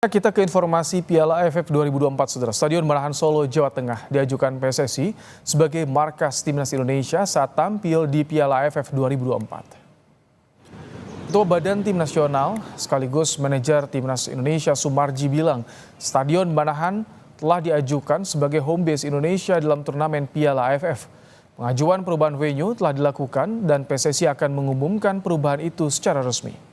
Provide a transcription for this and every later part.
Kita ke informasi Piala AFF 2024, Saudara. Stadion Manahan Solo, Jawa Tengah diajukan PSSI sebagai markas Timnas Indonesia saat tampil di Piala AFF 2024. Ketua Badan Tim Nasional sekaligus manajer Timnas Indonesia Sumarji bilang, Stadion Manahan telah diajukan sebagai home base Indonesia dalam turnamen Piala AFF. Pengajuan perubahan venue telah dilakukan dan PSSI akan mengumumkan perubahan itu secara resmi.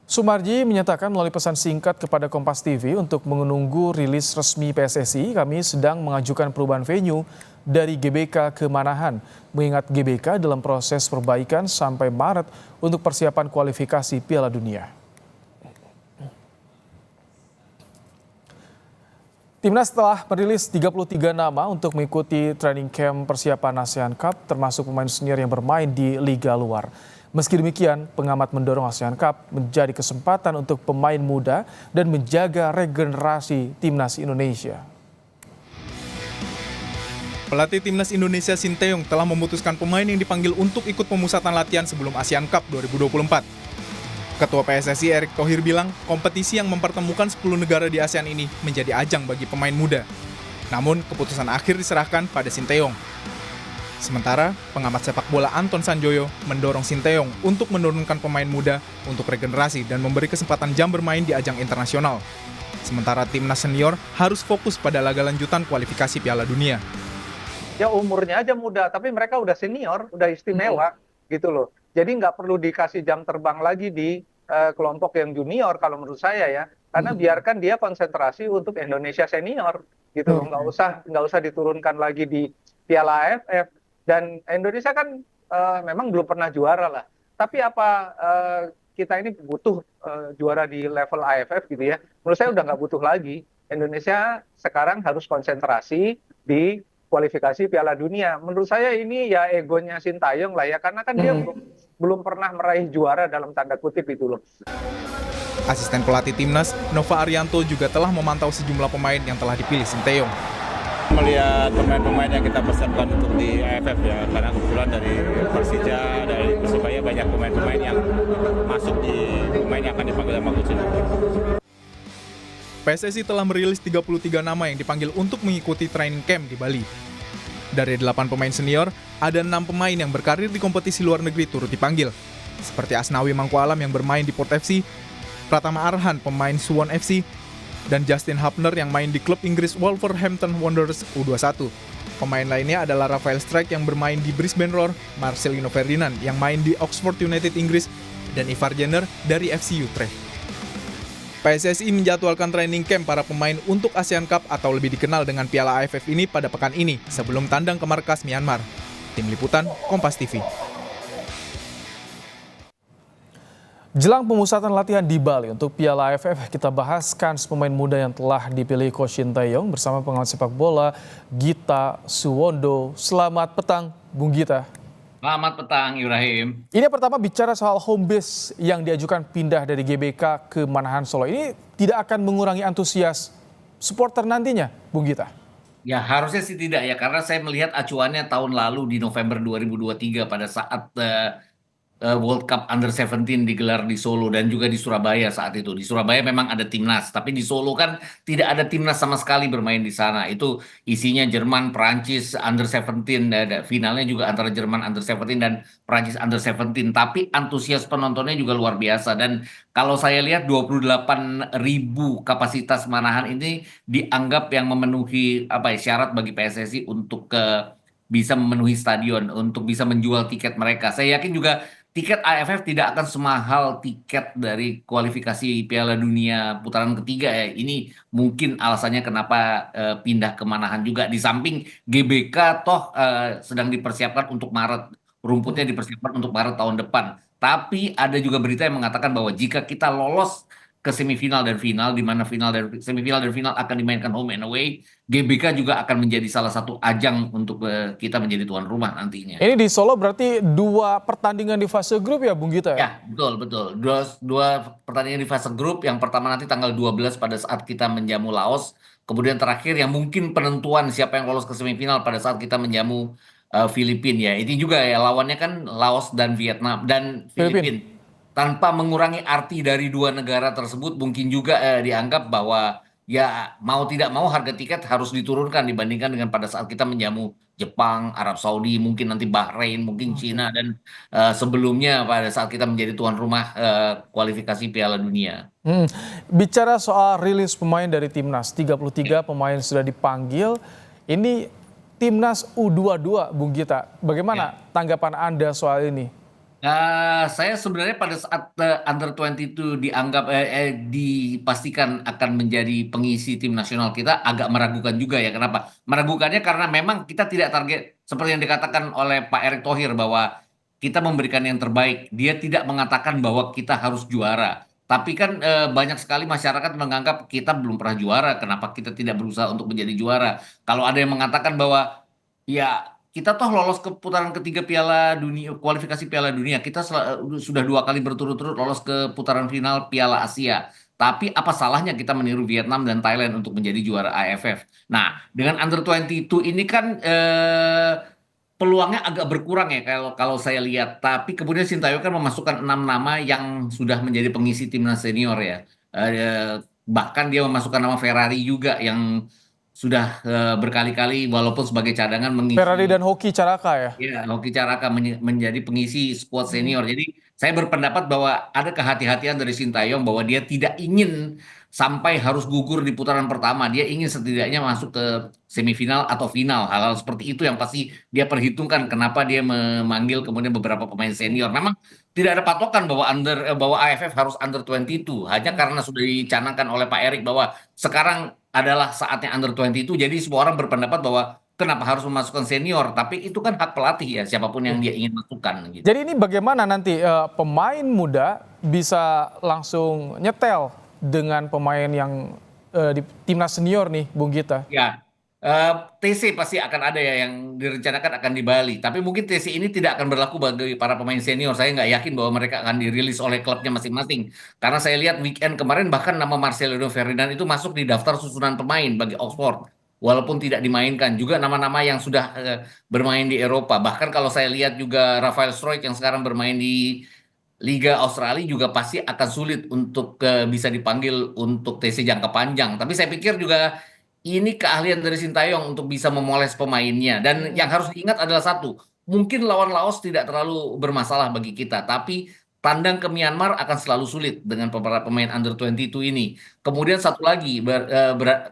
Sumarji menyatakan melalui pesan singkat kepada Kompas TV untuk menunggu rilis resmi PSSI, kami sedang mengajukan perubahan venue dari GBK ke Manahan, mengingat GBK dalam proses perbaikan sampai Maret untuk persiapan kualifikasi Piala Dunia. Timnas telah merilis 33 nama untuk mengikuti training camp persiapan ASEAN Cup, termasuk pemain senior yang bermain di liga luar. Meski demikian, pengamat mendorong ASEAN Cup menjadi kesempatan untuk pemain muda dan menjaga regenerasi Timnas Indonesia. Pelatih Timnas Indonesia Sinteyong telah memutuskan pemain yang dipanggil untuk ikut pemusatan latihan sebelum ASEAN Cup 2024. Ketua PSSI Erick Thohir bilang, kompetisi yang mempertemukan 10 negara di ASEAN ini menjadi ajang bagi pemain muda. Namun, keputusan akhir diserahkan pada Sinteyong. Sementara, pengamat sepak bola Anton Sanjoyo mendorong Sinteyong untuk menurunkan pemain muda untuk regenerasi dan memberi kesempatan jam bermain di ajang internasional. Sementara timnas senior harus fokus pada laga lanjutan kualifikasi Piala Dunia. Ya umurnya aja muda, tapi mereka udah senior, udah istimewa gitu loh. Jadi nggak perlu dikasih jam terbang lagi di kelompok yang junior kalau menurut saya ya. Karena biarkan dia konsentrasi untuk Indonesia senior gitu loh. Nggak usah diturunkan lagi di Piala AFF. Dan Indonesia kan memang belum pernah juara lah. Tapi apa kita ini butuh juara di level AFF gitu ya? Menurut saya udah nggak butuh lagi. Indonesia sekarang harus konsentrasi di kualifikasi Piala Dunia. Menurut saya ini ya egonya Sintayong lah ya. Karena kan dia belum pernah meraih juara dalam tanda kutip itu loh. Asisten pelatih Timnas, Nova Arianto juga telah memantau sejumlah pemain yang telah dipilih Sinteyong. Melihat pemain-pemain yang kita persiapkan untuk di AFF ya, karena kebetulan dari Persija, dari Persibaya banyak pemain-pemain yang masuk di pemain yang akan dipanggil sama Coach Sintayong. PSSI telah merilis 33 nama yang dipanggil untuk mengikuti training camp di Bali. Dari 8 pemain senior, ada 6 pemain yang berkarir di kompetisi luar negeri turut dipanggil. Seperti Asnawi Mangkualam yang bermain di Port FC, Pratama Arhan pemain Suwon FC, dan Justin Hubner yang main di klub Inggris Wolverhampton Wanderers U21. Pemain lainnya adalah Rafael Strijk yang bermain di Brisbane Roar, Marcelino Ferdinand yang main di Oxford United Inggris, dan Ivar Jenner dari FC Utrecht. PSSI menjadwalkan training camp para pemain untuk ASEAN Cup atau lebih dikenal dengan Piala AFF ini pada pekan ini sebelum tandang ke markas Myanmar. Tim Liputan, Kompas TV. Jelang pemusatan latihan di Bali untuk Piala AFF, kita bahas kans pemain muda yang telah dipilih Coach Sinteyong bersama pengamat sepak bola Gita Suwondo. Selamat petang, Bung Gita. Selamat petang, Ibrahim. Ini pertama bicara soal home base yang diajukan pindah dari GBK ke Manahan Solo. Ini tidak akan mengurangi antusias supporter nantinya, Bung Gita? Ya harusnya sih tidak ya, karena saya melihat acuannya tahun lalu di November 2023 pada saat World Cup Under 17 digelar di Solo dan juga di Surabaya saat itu. Di Surabaya memang ada timnas, tapi di Solo kan tidak ada timnas sama sekali bermain di sana. Itu isinya Jerman, Prancis Under 17, finalnya juga antara Jerman Under 17 dan Prancis Under 17. Tapi antusias penontonnya juga luar biasa. Dan kalau saya lihat 28.000 kapasitas Manahan ini dianggap yang memenuhi syarat bagi PSSI untuk bisa memenuhi stadion, untuk bisa menjual tiket mereka. Saya yakin juga tiket AFF tidak akan semahal tiket dari kualifikasi Piala Dunia putaran ketiga ya. Ini mungkin alasannya kenapa pindah ke Manahan juga. Di samping GBK toh sedang dipersiapkan untuk Maret. Rumputnya dipersiapkan untuk Maret tahun depan. Tapi ada juga berita yang mengatakan bahwa jika kita lolos ke semifinal dan final, di mana semifinal dan final akan dimainkan home and away, GBK juga akan menjadi salah satu ajang untuk kita menjadi tuan rumah nantinya. Ini di Solo berarti 2 pertandingan di fase grup ya, Bung Gita? Ya, betul. Dua pertandingan di fase grup. Yang pertama nanti tanggal 12 pada saat kita menjamu Laos. Kemudian terakhir yang mungkin penentuan siapa yang lolos ke semifinal pada saat kita menjamu Filipina ya. Itu juga ya lawannya kan Laos dan Vietnam dan Filipina. Filipina. Tanpa mengurangi arti dari dua negara tersebut, mungkin juga dianggap bahwa ya mau tidak mau harga tiket harus diturunkan dibandingkan dengan pada saat kita menjamu Jepang, Arab Saudi, mungkin nanti Bahrain, mungkin Oke. Cina dan sebelumnya pada saat kita menjadi tuan rumah kualifikasi Piala Dunia. Hmm. Bicara soal rilis pemain dari Timnas, 33 pemain sudah dipanggil. Ini Timnas U22, Bung Gita. Bagaimana Ya. tanggapan Anda soal ini? Saya sebenarnya pada saat Under 22 dianggap dipastikan akan menjadi pengisi tim nasional kita agak meragukan juga ya. Kenapa? Meragukannya karena memang kita tidak target seperti yang dikatakan oleh Pak Erick Thohir bahwa kita memberikan yang terbaik. Dia tidak mengatakan bahwa kita harus juara. Tapi kan banyak sekali masyarakat menganggap kita belum pernah juara. Kenapa kita tidak berusaha untuk menjadi juara? Kalau ada yang mengatakan bahwa ya kita toh lolos ke putaran ketiga Piala Dunia, kualifikasi Piala Dunia. Kita sudah 2 kali berturut-turut lolos ke putaran final Piala Asia. Tapi apa salahnya kita meniru Vietnam dan Thailand untuk menjadi juara AFF? Nah, dengan Under 22 ini kan peluangnya agak berkurang ya kalau kalau saya lihat. Tapi kemudian Sintayong kan memasukkan 6 nama yang sudah menjadi pengisi timnas senior ya. Bahkan dia memasukkan nama Ferrari juga yang sudah berkali-kali walaupun sebagai cadangan Ferrari mengisi dan Hoki Caraka ya? ya Hoki Caraka menjadi pengisi skuad senior. Jadi saya berpendapat bahwa ada kehati-hatian dari Sintayong bahwa dia tidak ingin sampai harus gugur di putaran pertama. Dia ingin setidaknya masuk ke semifinal atau final. Hal-hal seperti itu yang pasti dia perhitungkan kenapa dia memanggil kemudian beberapa pemain senior. Memang tidak ada patokan bahwa bahwa AFF harus Under 22 hanya karena sudah dicanangkan oleh Pak Erick bahwa sekarang adalah saatnya Under 22. Jadi semua orang berpendapat bahwa kenapa harus memasukkan senior? Tapi itu kan hak pelatih ya, siapapun yang dia ingin masukkan gitu. Jadi ini bagaimana nanti pemain muda bisa langsung nyetel dengan pemain yang di timnas senior nih, Bung Gita? Ya, TC pasti akan ada ya yang direncanakan akan di Bali. Tapi mungkin TC ini tidak akan berlaku bagi para pemain senior. Saya nggak yakin bahwa mereka akan dirilis oleh klubnya masing-masing. Karena saya lihat weekend kemarin bahkan nama Marcelino Ferdinand itu masuk di daftar susunan pemain bagi Oxford. Walaupun tidak dimainkan. Juga nama-nama yang sudah bermain di Eropa. Bahkan kalau saya lihat juga Rafael Struijk yang sekarang bermain di Liga Australia juga pasti akan sulit untuk bisa dipanggil untuk TC jangka panjang. Tapi saya pikir juga ini keahlian dari Sintayong untuk bisa memoles pemainnya. Dan yang harus diingat adalah satu, mungkin lawan Laos tidak terlalu bermasalah bagi kita, tapi tandang ke Myanmar akan selalu sulit dengan beberapa pemain Under 22 ini. Kemudian satu lagi,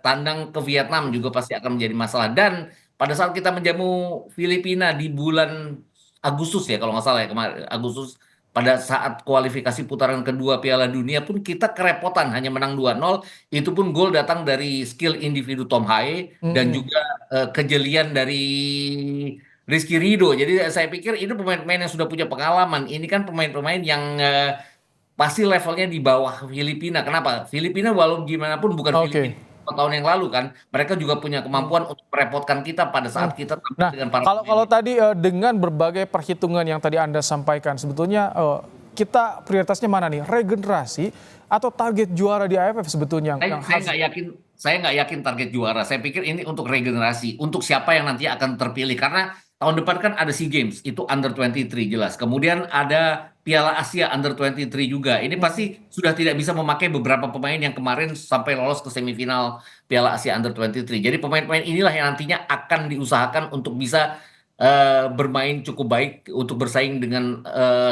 tandang ke Vietnam juga pasti akan menjadi masalah. Dan pada saat kita menjamu Filipina di bulan Agustus ya kalau nggak salah ya kemarin Agustus pada saat kualifikasi putaran kedua Piala Dunia pun kita kerepotan hanya menang 2-0. Itu pun gol datang dari skill individu Tom Haye dan Mm-mm. juga kejelian dari Rizky Ridho. Jadi saya pikir itu pemain-pemain yang sudah punya pengalaman. Ini kan pemain-pemain yang pasti levelnya di bawah Filipina. Kenapa? Filipina walau gimana pun bukan Filipina Oke. 4 tahun yang lalu kan. Mereka juga punya kemampuan untuk merepotkan kita pada saat kita tampil Nah, dengan para kalau pemain. tadi dengan berbagai perhitungan yang tadi Anda sampaikan, sebetulnya kita prioritasnya mana nih? Regenerasi atau target juara di AFF sebetulnya yang Saya harus nggak yakin, saya nggak yakin target juara. Saya pikir ini untuk regenerasi, untuk siapa yang nanti akan terpilih. Karena tahun depan kan ada SEA Games, itu Under 23 jelas. Kemudian ada Piala Asia Under 23 juga. Ini pasti sudah tidak bisa memakai beberapa pemain yang kemarin sampai lolos ke semifinal Piala Asia Under 23. Jadi pemain-pemain inilah yang nantinya akan diusahakan untuk bisa bermain cukup baik untuk bersaing dengan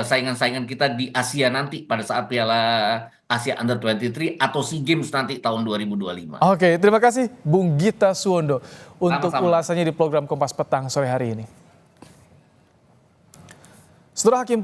saingan-saingan kita di Asia nanti pada saat Piala Asia Under 23 atau SEA Games nanti tahun 2025. Oke, terima kasih Bung Gita Suwondo untuk Sama-sama. ulasannya di program Kompas Petang sore hari ini. Setelah Hakim